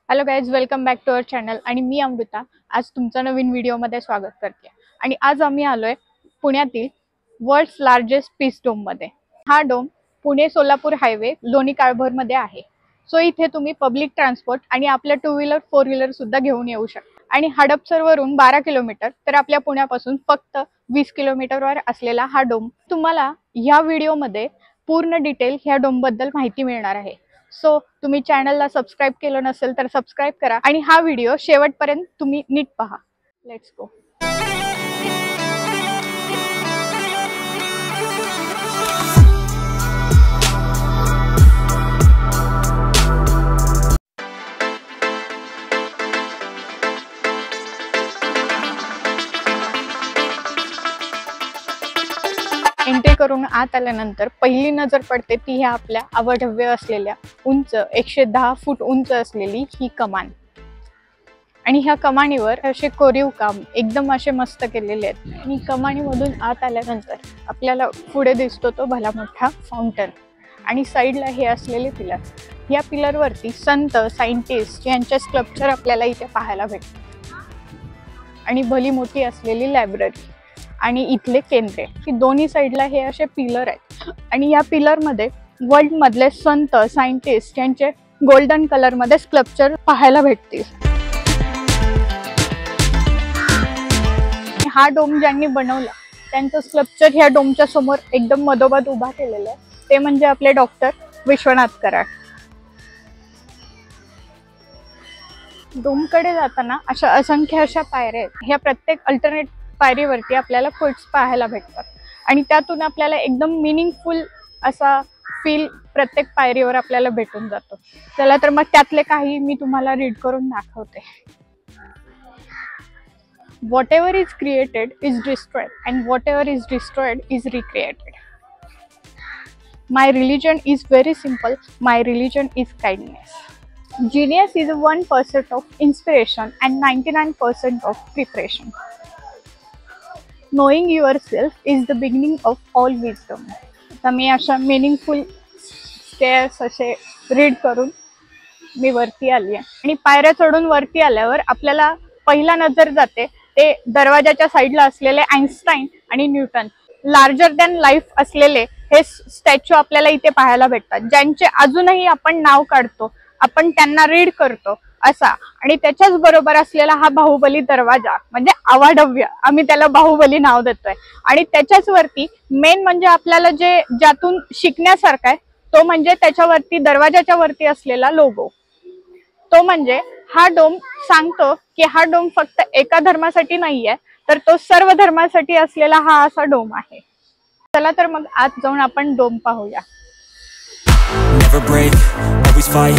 Hello guys, welcome back to our channel. आणि मी अमृता आज तुमचं नवीन व्हिडिओमध्ये स्वागत करते. आणि आज आम्ही आलोय पुण्यातील वर्ल्ड्स लार्जेस्ट पीस डोम मध्ये. हा डोम पुणे सोलापूर हायवे लोणी काळभोरमध्ये आहे. सो इथे तुम्ही पब्लिक ट्रान्सपोर्ट आणि आपल्या 2 व्हीलर 4 व्हीलर सुद्धा घेऊन येऊ शकता. आणि हडपसरवरून 12 किलोमीटर तर आपल्या पुण्यापासून फक्त 20 किलोमीटरवर असलेला हा डोम. तुम्हाला ह्या व्हिडिओमध्ये पूर्ण डिटेल ह्या डोम बद्दल माहिती मिळणार आहे. सो तुम्ही चॅनलला सबस्क्राईब केलं नसेल तर सबस्क्राईब करा आणि हा व्हिडिओ शेवटपर्यंत तुम्ही नीट पहा. Let's go. एंट्री करून आत आल्यानंतर पहिली नजर पडते ती ह्या आपल्या अवाढव्य असलेल्या उंच 110 फूट उंच असलेली ही कमान. आणि ह्या कमानीवर असे कोरीव काम एकदम असे मस्त केलेले आहेत. आणि कमानीमधून आत आल्यानंतर आपल्याला पुढे दिसतो तो भला मोठा फाउंटन आणि साईडला हे असलेले पिलर. या पिलरवरती संत सायंटिस्ट यांचे स्कल्पचर आपल्याला इथे पाहायला भेटतात. आणि भली मोठी असलेली लायब्ररी आणि इथले केंद्रे. ही दोन्ही साईडला हे असे पिलर आहेत. आणि या पिलर मध्ये वर्ल्ड मधले संत सायंटिस्ट यांचे गोल्डन कलर मध्ये स्कल्पचर पाहायला भेटतील. हा डोम ज्यांनी बनवला त्यांचं स्कल्पचर ह्या डोमच्या समोर एकदम मधोमध उभा केलेलं आहे. ते म्हणजे आपले डॉक्टर विश्वनाथ कराड. डोमकडे जाताना अशा असंख्य अशा पायऱ्या आहेत. ह्या प्रत्येक अल्टरनेट पायरीवरती आपल्याला फुट्स पाहायला भेटतात आणि त्यातून आपल्याला एकदम मिनिंगफुल असा फील प्रत्येक पायरीवर आपल्याला भेटून जातो. चला तर मग त्यातले काही मी तुम्हाला रीड करून दाखवते. Whatever is created is destroyed and whatever is destroyed is recreated. My religion is very simple. My religion is kindness. Genius is 1% of inspiration and 99% of preparation. Knowing yourself is the beginning of all wisdom. आता मी अशा meaningful stairs असे read करून मी वरती आली आहे. आणि पायऱ्या चढून वरती आल्यावर आपल्याला पहिला नजर जाते ते दरवाजाच्या साईडला असलेले आइन्स्टाईन आणि न्यूटन लार्जर दॅन लाईफ असलेले हे स्टॅच्यू आपल्याला इथे पाहायला भेटतात. ज्यांचे अजूनही आपण नाव काढतो, आपण त्यांना रीड करतो असा. आणि त्याच्याच बरोबर असलेला हा बाहुबली दरवाजा म्हणजे अवाढव्य, आम्ही त्याला बाहुबली नाव देतोय. आणि त्याच्याच वरती मेन म्हणजे आपल्याला जे ज्यातून शिकण्यासारखं आहे तो म्हणजे त्याच्यावरती दरवाजाच्या वरती असलेला लोगो. तो म्हणजे हा डोम सांगतो की हा डोम फक्त एका धर्मासाठी नाहीये तर तो सर्व धर्मासाठी असलेला हा असा डोम आहे. चला तर मग आत जाऊन आपण डोम पाहूया. Never break, always fight,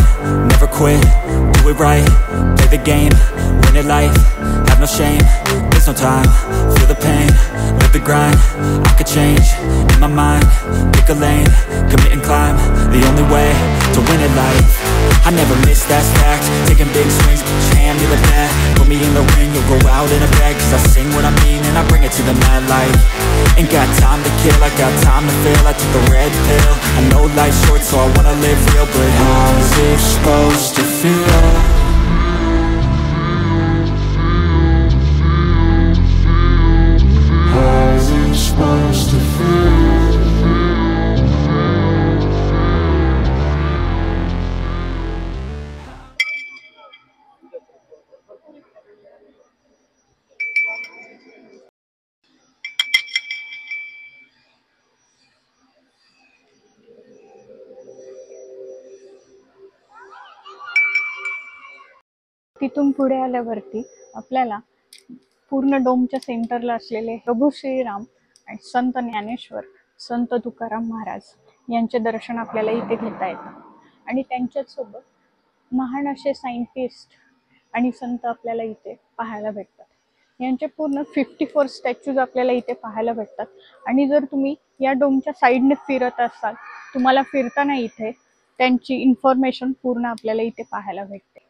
never quit, do it right, play the game, win it life, have no shame, there's no time, feel the pain, live the grind, I could change, in my mind, pick a lane, commit and climb, the only way to win it life, I never miss that fact, taking big swings, put your hand to the bat, put me in the ring, you'll go out in a bag, cause I sing what I mean and I bring it to the mad light, ain't got time to kill, I got time to feel, I took the red pill, I know life's short so I wanna live real, but how's it supposed to feel? How's it supposed to feel? तिथून पुढे आल्यावरती आपल्याला पूर्ण डोमच्या सेंटरला असलेले प्रभू श्रीराम आणि संत ज्ञानेश्वर, संत तुकाराम महाराज यांचे दर्शन आपल्याला इथे घेता येतं. आणि त्यांच्याच सोबत महान असे सायंटिस्ट आणि संत आपल्याला इथे पाहायला भेटतात. यांचे पूर्ण 54 स्टॅच्यूज आपल्याला इथे पाहायला भेटतात. आणि जर तुम्ही या डोमच्या साईडने फिरत असाल, तुम्हाला फिरताना इथे त्यांची इन्फॉर्मेशन पूर्ण आपल्याला इथे पाहायला भेटते.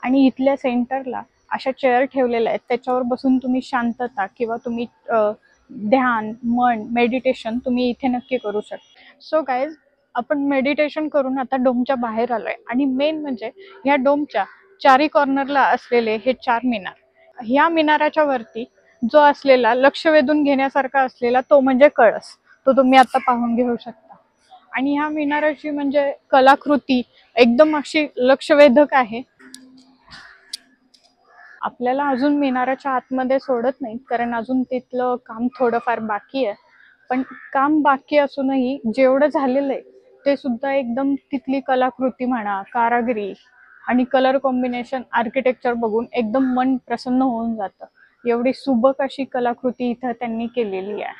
आणि इथल्या सेंटरला अशा चेअर ठेवलेल्या आहेत, त्याच्यावर बसून तुम्ही शांतता किंवा तुम्ही ध्यान, मन, मेडिटेशन तुम्ही इथे नक्की करू शकता. सो गाइज, आपण मेडिटेशन करून आता डोमच्या बाहेर आलोय आणि मेन म्हणजे या डोमच्या चारी कॉर्नरला असलेले हे 4 मिनार. ह्या मिनाराच्या वरती जो असलेला लक्ष वेधून घेण्यासारखा असलेला तो म्हणजे कळस, तो तुम्ही आता पाहून घेऊ शकता. आणि ह्या मिनाराची म्हणजे कलाकृती एकदम अशी लक्षवेधक आहे. आपल्याला अजून मिनाराच्या आतमध्ये सोडत नाहीत कारण अजून तिथलं काम थोडंफार बाकी आहे. पण काम बाकी असूनही जेवढं झालेलं आहे ते सुद्धा एकदम तिथली कलाकृती म्हणा, कारागिरी आणि कलर कॉम्बिनेशन, आर्किटेक्चर बघून एकदम मन प्रसन्न होऊन जातं. एवढी सुबक अशी कलाकृती इथं त्यांनी केलेली आहे.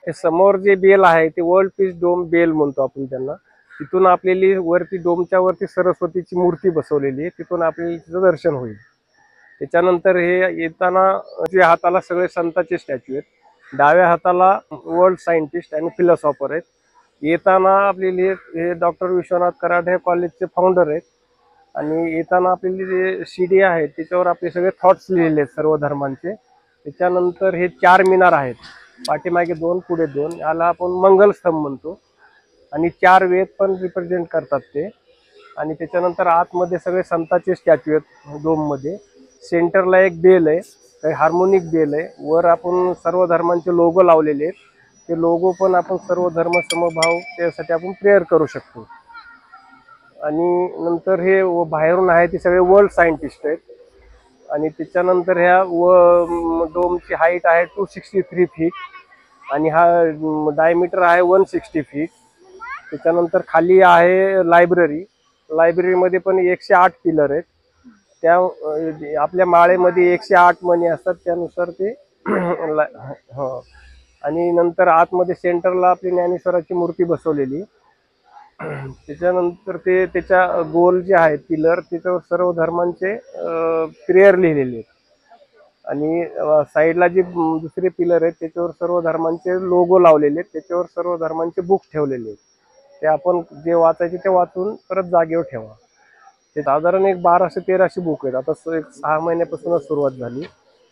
समोर जे बेल आहे ते वर्ल्ड पीस डोम बेल म्हणतो आपण त्यांना. तिथून आपल्याली वरती डोमच्या वरती सरस्वतीची मूर्ती बसवलेली आहे, तिथून आपल्याला तिचं दर्शन होईल. त्याच्यानंतर हे येताना जे हाताला सगळे संतांचे स्टॅच्यू आहेत, डाव्या हाताला वर्ल्ड सायंटिस्ट आणि फिलॉसॉफर आहेत. येताना आपल्याला हे डॉक्टर विश्वनाथ कराड हे कॉलेजचे फाउंडर आहेत. आणि येताना आपल्याला जे शिडी आहे त्याच्यावर आपले सगळे थॉट्स लिहिलेले आहेत सर्व धर्मांचे. त्याच्यानंतर हे 4 मिनार आहेत, पाठीमागे 2 पुढे 2, याला आपण मंगलस्तंभ म्हणतो. आणि 4 वेद पण रिप्रेझेंट करतात ते. आणि त्याच्यानंतर आतमध्ये सगळे संतांचे स्टॅच्यू आहेत डोममध्ये. सेंटरला एक बेल आहे, काही हार्मोनिक बेल आहे. वर आपण सर्व धर्मांचे लोगो लावलेले आहेत, ते लोगो पण आपण सर्व धर्म समभाव त्यासाठी आपण प्रेयर करू शकतो. आणि नंतर हे बाहेरून आहे ते सगळे वर्ल्ड सायंटिस्ट आहेत. आणि त्याच्यानंतर ह्या डोमची हाईट आहे 263 फीट आणि हा डायमीटर आहे 160 फीट. त्याच्यानंतर खाली आहे लायब्ररीमध्ये पण 108 पिलर आहेत. त्या आपल्या माळेमध्ये 108 मणी असतात, त्यानुसार ते हो. आणि नंतर आतमध्ये सेंटरला आपली ज्ञानेश्वराची मूर्ती बसवलेली. त्याच्यानंतर ते त्याच्या गोल जे आहेत पिलर त्याच्यावर सर्व धर्मांचे प्रेयर लिहिलेले आहेत. आणि साईडला जे दुसरे पिलर आहेत त्याच्यावर सर्व धर्मांचे लोगो लावलेले आहेत, त्याच्यावर सर्व धर्मांचे बुक्स ठेवलेले आहेत. ते आपण जे वाचायचे ते वाचून परत जागेवर ठेवा. ते साधारण एक 1200-1300 बुक आहेत. आता 6 महिन्यापासूनच सुरुवात झाली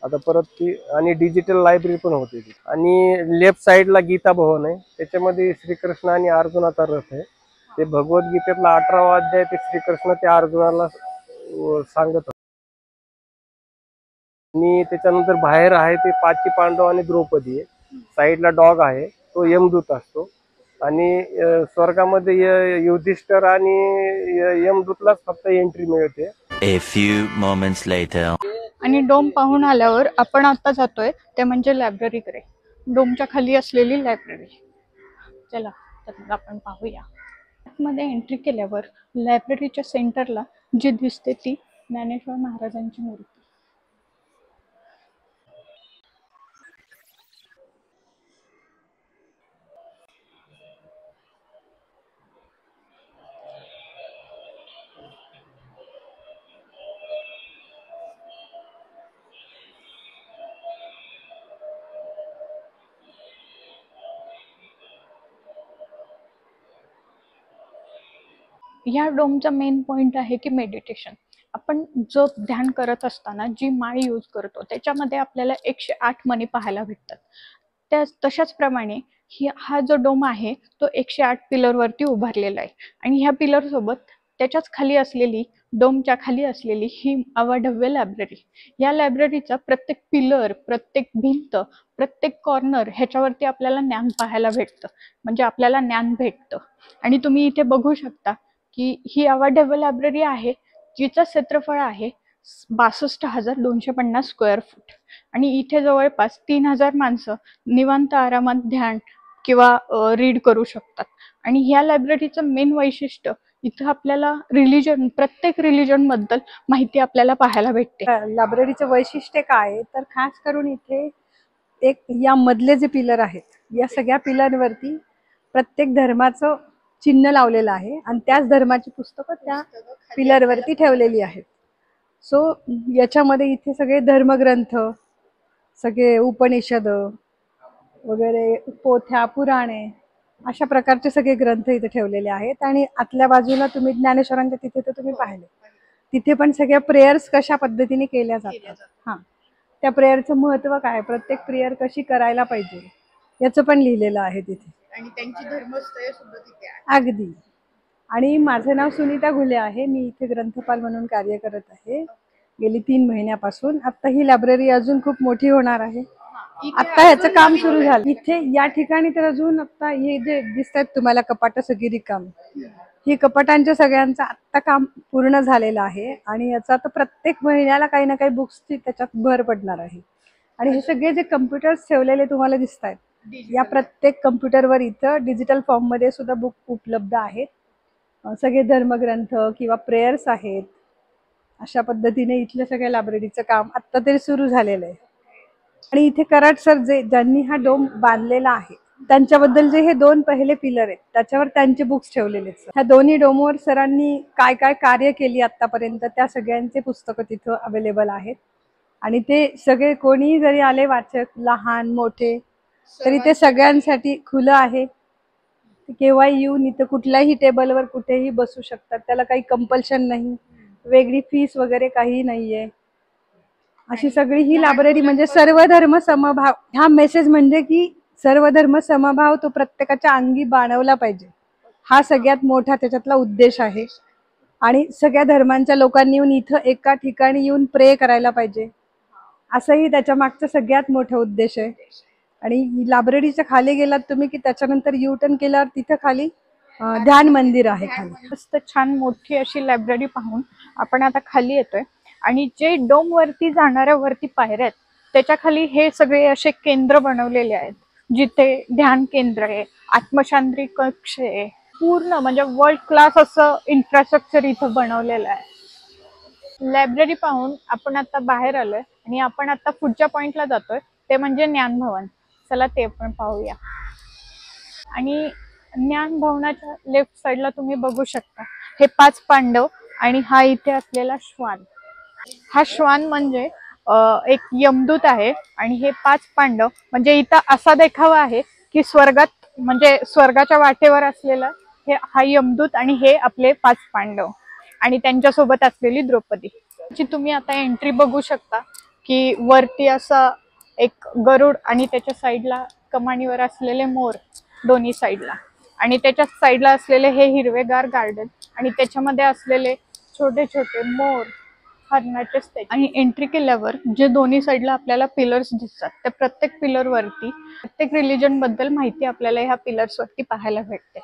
आता परत ती. आणि डिजिटल लायब्ररी पण होते. आणि लेफ्ट साईडला गीता भवन आहे, त्याच्यामध्ये श्रीकृष्ण आणि अर्जुनाचा रथ आहे. ते भगवद्गीतेतला 18वा अध्याय ते श्रीकृष्ण ते अर्जुनाला सांगत. आणि त्याच्यानंतर बाहेर आहे ते 5 पांडव आणि द्रौपदी आहे. साईडला डॉग आहे, तो यमदूत असतो. आणि स्वर्गामध्ये युधिष्ठिर आणि यमदूतलाच फक्त एंट्री मिळते. A few moments later. आणि डोम पाहून आल्यावर आपण आता जातोय ते म्हणजे लायब्ररीकडे, डोमच्या खाली असलेली लायब्ररी. चला तर मग आपण पाहूया. मध्ये एंट्री केल्यावर लायब्ररीच्या सेंटरला जी दिसते ती ज्ञानेश्वर महाराजांची मूर्ती. ह्या डोमचा मेन पॉइंट आहे की मेडिटेशन. आपण जो ध्यान करत असताना जी माळ यूज करतो त्याच्यामध्ये आपल्याला 108 मणी पाहायला भेटतात. त्या तशाच प्रमाणे हा जो डोम आहे तो 108 पिलरवरती उभारलेला आहे. आणि ह्या पिलर सोबत त्याच्याच खाली असलेली, डोमच्या खाली असलेली ही अवाढव्य लायब्ररी. या लायब्ररीचा प्रत्येक पिलर, प्रत्येक भिंत, प्रत्येक कॉर्नर ह्याच्यावरती आपल्याला ज्ञान पाहायला भेटतं, म्हणजे आपल्याला ज्ञान भेटतं. आणि तुम्ही इथे बघू शकता की ही अवाढव्य लायब्ररी आहे, जिचं क्षेत्रफळ आहे 62,250 स्क्वेअर फूट. आणि इथे जवळपास 3,000 माणसं निवांत आरामात ध्यान किंवा रीड करू शकतात. आणि ह्या लायब्ररीचं मेन वैशिष्ट्य इथं आपल्याला रिलिजन, प्रत्येक रिलिजन बद्दल माहिती आपल्याला पाहायला भेटते. लायब्ररीचं वैशिष्ट्य काय आहे तर खास करून इथे एक या मधले जे पिलर आहेत या सगळ्या पिलरवरती प्रत्येक धर्माचं चिन्ह लावलेलं आहे आणि त्याच धर्माची पुस्तकं त्या पिलरवरती ठेवलेली आहेत. सो याच्यामध्ये इथे सगळे धर्मग्रंथ, सगळे उपनिषद वगैरे, पोथ्या, पुराणे अशा प्रकारचे सगळे ग्रंथ इथे ठेवलेले आहेत. आणि आतल्या बाजूला तुम्ही ज्ञानेश्वरांच्या तिथे तर तुम्ही पाहिले, तिथे पण सगळ्या प्रेयर्स कशा पद्धतीने केल्या जातात. हां, त्या प्रेयरचं महत्व काय, प्रत्येक प्रेयर कशी करायला पाहिजे याचं पण लिहिलेलं आहे तिथे. आणि त्यांची धर्मस्थळे सुद्धा तिथे आहे. अगदी. आणि माझं नाव सुनीता घुले आहे. मी इथे ग्रंथपाल म्हणून कार्य करत आहे गेली 3 महिन्यापासून. आता ही लायब्ररी अजून खूप मोठी होणार आहे. आता ह्याचं काम सुरू झालं. इथे या ठिकाणी तर अजून आता हे जे दिसतात तुम्हाला कपाट सगळी रिकामी, ही कपाटांच्या सगळ्यांचं आत्ता काम पूर्ण झालेलं आहे. आणि याचा आता प्रत्येक महिन्याला काही ना काही बुक्सची त्याच्यात भर पडणार आहे. आणि हे सगळे जे कम्प्युटर्स ठेवलेले तुम्हाला दिसत आहेत, या प्रत्येक कम्प्युटरवर इथं डिजिटल फॉर्म मध्ये सुद्धा बुक उपलब्ध आहेत. सगळे धर्मग्रंथ किंवा प्रेयर्स आहेत. अशा पद्धतीने इथल्या सगळ्या लायब्ररीचं काम आता तरी सुरू झालेलं आहे. आणि इथे कराड सर ज्यांनी हा डोम बांधलेला आहे त्यांच्याबद्दल जे हे 2 पहिले पिलर आहेत त्याच्यावर त्यांचे बुक्स ठेवलेले आहेत. ह्या दोन्ही डोमवर सरांनी काय काय कार्य केली आतापर्यंत त्या सगळ्यांचे पुस्तकं तिथं अवेलेबल आहेत. आणि ते सगळे कोणी जरी आले वाचक, लहान मोठे, तरी ते सगळ्यांसाठी खुलं आहे. केव्हाही येऊन इथं कुठल्याही टेबलवर कुठेही बसू शकतात. त्याला काही कंपल्शन नाही, वेगळी फीस वगैरे काही नाहीये. अशी सगळी ही लायब्ररी म्हणजे सर्व धर्म समभाव, हा मेसेज म्हणजे की सर्व धर्म समभाव तो प्रत्येकाच्या अंगी बाणवला पाहिजे, हा सगळ्यात मोठा त्याच्यातला उद्देश आहे. आणि सगळ्या धर्मांच्या लोकांनी येऊन इथं एका ठिकाणी येऊन प्रे करायला पाहिजे, असंही त्याच्या मागचा सगळ्यात मोठा उद्देश आहे. आणि लायब्ररीच्या खाली गेलात तुम्ही की त्याच्यानंतर यू टर्न केल्यावर तिथं खाली ध्यान मंदिर आहे. खाली मस्त छान मोठी अशी लायब्ररी पाहून आपण आता खाली येतोय. आणि जे डोम वरती जाणाऱ्या वरती पायऱ्या आहेत त्याच्या खाली हे सगळे असे केंद्र बनवलेले आहेत, जिथे ध्यान केंद्र आहे, आत्मशांती कक्ष आहे. पूर्ण म्हणजे वर्ल्ड क्लास असं इन्फ्रास्ट्रक्चर इथं बनवलेलं आहे. लायब्ररी पाहून आपण आता बाहेर आलोय आणि आपण आता पुढच्या पॉइंटला जातोय, ते म्हणजे ज्ञान भवन. चला ते पण पाहूया. आणि ज्ञान भवनाच्या लेफ्ट साइडला तुम्ही बघू शकता हे 5 पांडव आणि हा इथे असलेला श्वान. हा श्वान म्हणजे एक यमदूत आहे. आणि हे 5 पांडव म्हणजे इथं असा देखावा आहे की स्वर्गात म्हणजे स्वर्गाच्या वाटेवर असलेला हा यमदूत आणि हे आपले 5 पांडव आणि त्यांच्यासोबत असलेली द्रौपदी. जी तुम्ही आता एंट्री बघू शकता की वरती असा एक गरुड आणि त्याच्या साईडला कमानीवर असलेले मोर दोन्ही साईडला, आणि त्याच्या साईडला असलेले हे हिरवेगार गार्डन आणि त्याच्यामध्ये असलेले छोटे छोटे मोर, हरणाचे स्टॅच्यू. आणि एंट्री केल्यावर जे दोन्ही साईडला आपल्याला पिलर्स दिसतात त्या प्रत्येक पिलर वरती प्रत्येक रिलीजन बद्दल माहिती आपल्याला ह्या पिलर्स वरती पाहायला भेटते.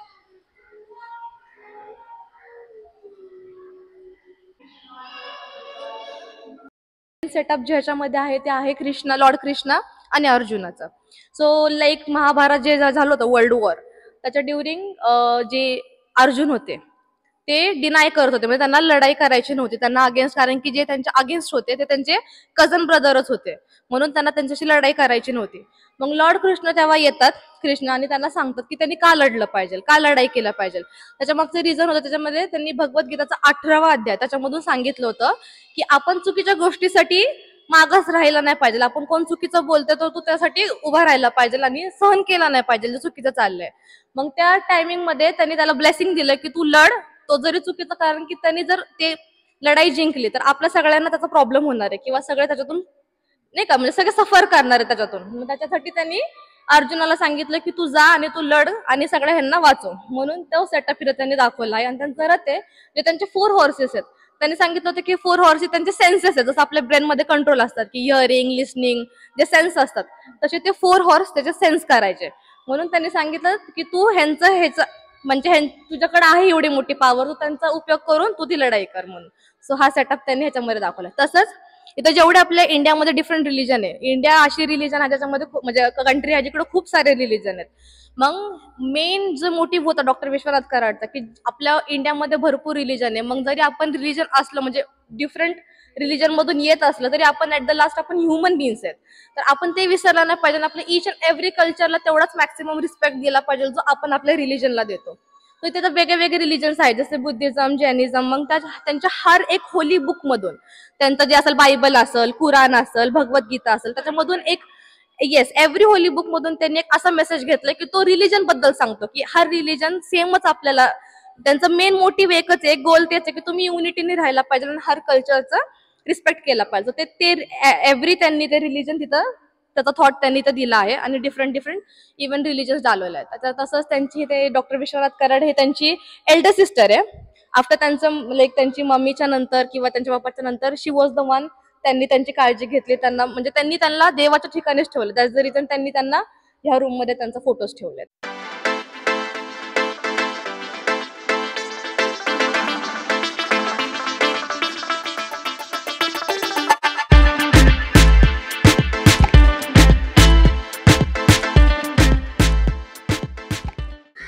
सेटअप जे ह्याच्यामध्ये आहे ते आहे कृष्णा, लॉर्ड कृष्णा आणि अर्जुनाचं. सो लाईक महाभारत जे झालं होतं वर्ल्ड वॉर, त्याच्या ड्युरिंग जे अर्जुन होते ते डिनाय करत होते, म्हणजे त्यांना लढाई करायची नव्हती त्यांना अगेन्स्ट, कारण की जे त्यांच्या अगेन्स्ट होते ते त्यांचे कझन ब्रदरच होते, म्हणून त्यांना त्यांच्याशी लढाई करायची नव्हती. मग लॉर्ड कृष्ण तेव्हा येतात कृष्ण आणि त्यांना सांगतात की त्यांनी का लढलं पाहिजे, का लढाई केलं पाहिजे. त्याच्या मागचं रिझन होतं, त्याच्यामध्ये त्यांनी भगवद्गीताचा 18वा अध्याय त्याच्यामधून सांगितलं होतं की आपण चुकीच्या गोष्टीसाठी मागच राहायला नाही पाहिजे, आपण कोण चुकीचं बोलतोय तर तू त्यासाठी उभा राहायला पाहिजे आणि सहन केला नाही पाहिजे जे चुकीचं चाललंय. मग त्या टायमिंग मध्ये त्यांनी त्याला ब्लेसिंग दिलं की तू लढ, तो जरी चुकीचं, कारण की त्यांनी जर ते लढाई जिंकली तर आपल्या सगळ्यांना त्याचा प्रॉब्लेम होणार आहे किंवा सगळे त्याच्यातून नाही का म्हणजे सगळे सफर करणार आहे त्याच्यातून. मग त्याच्यासाठी त्यांनी अर्जुनाला सांगितलं की तू जा आणि तू लढ आणि सगळ्या ह्यांना वाचव, म्हणून तो सेटअप त्यांनी दाखवला आहे. आणि त्यांचं रथ आहे जे त्यांचे 4 हॉर्सेस आहेत, त्यांनी सांगितलं होतं की 4 हॉर्सेस त्यांचे सेन्सेस आहेत, जसं आपल्या ब्रेन मध्ये कंट्रोल असतात की हिअरिंग, लिस्निंग जे सेन्स असतात तसे ते 4 हॉर्स त्याचे सेन्स करायचे. म्हणून त्यांनी सांगितलं की तू ह्याचं म्हणजे तुझ्याकडे आहे एवढी मोठी पॉवर, तू त्यांचा उपयोग करून तू ती लढाई कर म्हणून. सो हा सेटअप त्यांनी ह्याच्यामध्ये दाखवला. तसंच इथं जेवढे आपल्या इंडियामध्ये डिफरंट रिलीजन आहे, इंडिया अशी रिलीजन आहे ज्याच्यामध्ये म्हणजे कंट्री आहे जिकडे खूप सारे रिलीजन आहेत. मग मेन जो मोटिव्ह होता डॉक्टर विश्वनाथ कराडचा की आपल्या इंडियामध्ये भरपूर रिलीजन आहे, मग जरी आपण रिलीजन असलं म्हणजे डिफरंट रिलीजन मधून येत असलं तरी आपण ऍट द लास्ट आपण ह्युमन बीइंग्स आहेत, तर आपण ते विसरलं नाही पाहिजे. आपल्या ईच अँड एव्हरी कल्चरला तेवढाच मॅक्सिमम रिस्पेक्ट दिला पाहिजे जो आपण आपल्या रिलीजनला देतो. तर तिथे वेगळे वेगळे रिलीजन्स आहेत जसे बुद्धिझम, जैनिझम. मग त्यांच्या हर एक होली बुक मधून त्यांचं जे असेल बायबल असेल, कुराण असेल, भगवद्गीता असेल, त्याच्यामधून एक येस एव्हरी होली बुक मधून त्यांनी एक असा मेसेज घेतलाय की तो रिलीजन बद्दल सांगतो की हर रिलीजन सेमच आपल्याला त्यांचं मेन मोटिव्ह एकच आहे, गोल तेच आहे की तुम्ही युनिटीने राहायला पाहिजे आणि हर कल्चरचं रिस्पेक्ट केला पाहिजे. ते एव्हरी त्यांनी ते रिलीजन तिथं त्याचा थॉट त्यांनी इथं दिला आहे आणि डिफरंट इव्हन रिलीजन्स दाखवले आहेत. तर तसंच त्यांची ते डॉक्टर विश्वनाथ कराड हे त्यांची एल्डर सिस्टर आहे. आफ्टर त्यांचं लाईक त्यांची मम्मीच्या नंतर किंवा त्यांच्या बापाच्या नंतर शी वॉज द वन. त्यांनी त्यांची काळजी घेतली, त्यांना म्हणजे त्यांनी त्यांना देवाच्या ठिकाणीच ठेवलं. दॅट्स द रिझन त्यांनी त्यांना ह्या रूम मध्ये त्यांचा फोटोज ठेवलेत.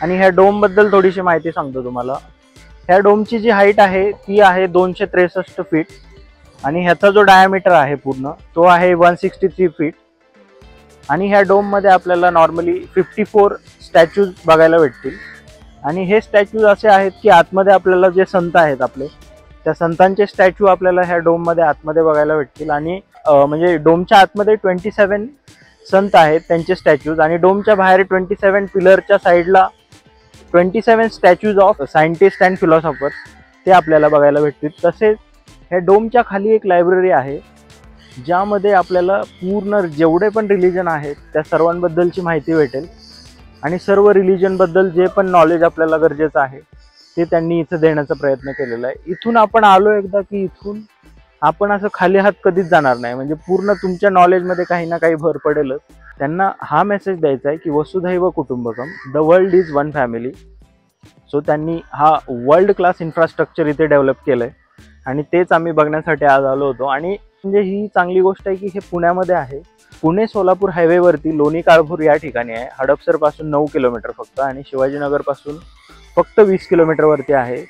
आणि ह्या डोम बद्दल थोडीशी माहिती सांगतो तुम्हाला. ह्या डोमची जी हाईट आहे ती आहे 263 फीट आणि ह्याचा जो डायमीटर आहे पूर्ण तो आहे 163 फीट. आणि ह्या डोम मध्ये आपल्याला नॉर्मली 54 स्टॅच्यूज बघायला भेटतील. आणि हे स्टॅच्यूज असे आहेत की आतमध्ये आपल्याला जे संत आहेत आपले त्या संतांचे स्टॅच्यू आपल्याला ह्या डोम मध्ये आतमध्ये बघायला भेटतील. आणि म्हणजे डोमच्या आतमध्ये 27 संत आहेत त्यांचे स्टॅच्यूज आणि डोमच्या बाहेर 27 पिलरच्या साईडला 27 statues of scientist and philosophers ते आपल्याला बघायला भेटतील. तसेच ह्या डोमच्या खाली एक लायब्ररी आहे ज्यामध्ये आपल्याला पूर्ण जेवढे पण रिलीजन आहेत त्या सर्वांबद्दलची माहिती भेटेल आणि सर्व रिलीजनबद्दल जे पण नॉलेज आपल्याला गरजेचं आहे ते त्यांनी इथं देण्याचा प्रयत्न केलेला आहे. इथून आपण आलो एकदा की इथून आपण असं खाली हात कधीच जाणार नाही. म्हणजे पूर्ण तुमच्या नॉलेजमध्ये काही ना काही भर पडेलच. त्यांना हा मेसेज द्यायचा आहे की वसुधैव कुटुंबकम, the world is one family. So त्यांनी हा वर्ल्ड क्लास इन्फ्रास्ट्रक्चर इथे डेव्हलप केलं आहे आणि तेच आम्ही बघण्यासाठी आज आलो होतो. आणि म्हणजे ही चांगली गोष्ट आहे की हे पुण्यामध्ये आहे. पुणे सोलापूर हायवेवरती लोणी काळभोर या ठिकाणी आहे. हडपसरपासून 9 किलोमीटर फक्त आणि शिवाजीनगरपासून फक्त 20 किलोमीटरवरती आहे.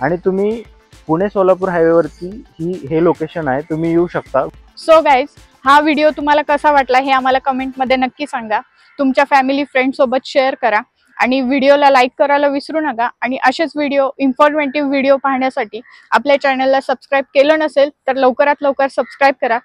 आणि तुम्ही पुणे सोलापूर हायवेवरती हे लोकेशन आहे, तुम्ही येऊ शकता. सो गाईज, हा व्हिडिओ तुम्हाला कसा वाटला हे आम्हाला कमेंटमध्ये नक्की सांगा. तुमच्या फॅमिली फ्रेंड सोबत शेअर करा आणि व्हिडिओला लाईक करायला विसरू नका. आणि असेच व्हिडिओ, इन्फॉर्मेटिव्ह व्हिडिओ पाहण्यासाठी आपल्या चॅनलला सबस्क्राईब केलं नसेल तर लवकरात लवकर सबस्क्राईब करा.